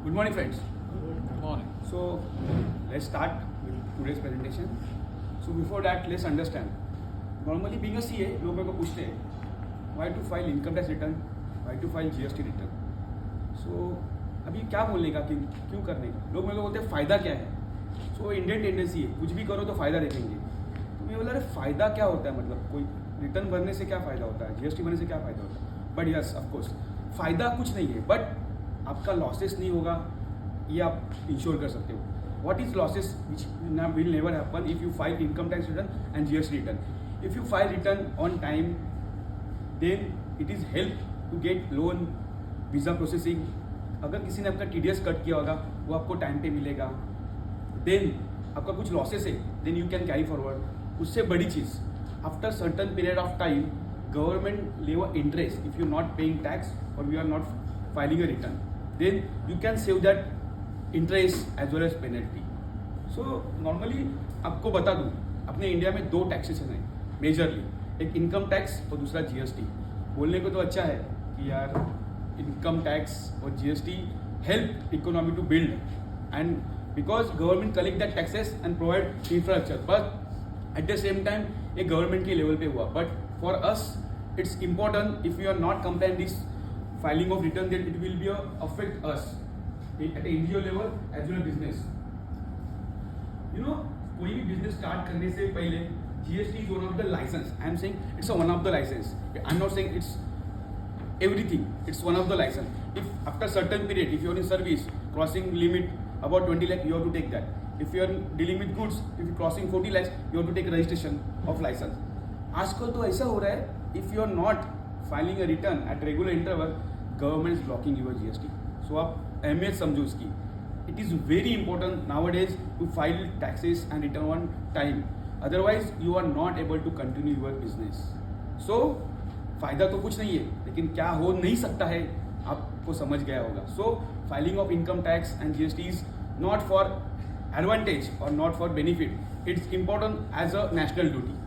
Good morning, friends. Good morning. So, let's start with today's presentation. So, before that, let's understand. Normally, being a CA, लोग मेरे को पूछते हैं why to file income tax return, why to file GST return. So, अभी क्या बोलने का कि क्यों करने का? लोग मेरे को बोलते हैं फ़ायदा क्या है? So, इंडियन टेंडेंसी है कुछ भी करो तो फ़ायदा देखेंगे. तो मैं बोला अरे फ़ायदा क्या होता है, मतलब कोई रिटर्न भरने से क्या फ़ायदा होता है, GST भरने से क्या फ़ायदा होता है? बट यस ऑफकोर्स फ़ायदा कुछ नहीं है, बट आपका लॉसेस नहीं होगा, ये आप इंश्योर कर सकते हो. What is losses which will never happen if you file income tax return and GST return? If you file return on time, then it is help to get loan, visa processing. अगर किसी ने आपका TDS cut किया होगा वो आपको time पे मिलेगा. देन आपका कुछ लॉसेस है, then you can carry forward. उससे बड़ी चीज़, after certain period of time government levy interest if you not paying tax और you are not filing a return, then you can save that interest as well as penalty. So normally आपको बता दूँ, अपने India में दो taxation है majorly, एक income tax और दूसरा GST. बोलने को तो अच्छा है कि यार इनकम टैक्स और GST help economy to build, and because government collect that taxes and provide infrastructure, but at the same time ये गवर्नमेंट के लेवल पे हुआ. But for us it's important, if you are not complying this filing of return, then it will be affect us at a individual level as well as business. You know, कोई भी business start करने से पहले GST is one of the license. I am saying it's a one of the license. I am not saying it's everything. It's one of the license. If after certain period, if you are in service crossing limit about 20 lakh, you have to take that. If you are dealing with goods, if you are crossing 40 lakhs, you have to take a registration of license. आजकल तो ऐसा हो रहा है, if you are not filing a return at regular interval, government is blocking your GST. So आप अहमियत समझो उसकी. It is very important nowadays to file taxes and return on time. Otherwise you are not able to continue your business. So फायदा तो कुछ नहीं है, लेकिन क्या हो नहीं सकता है आपको समझ गया होगा. So filing of income tax and GST is not for advantage or not for benefit. It's important as a national duty.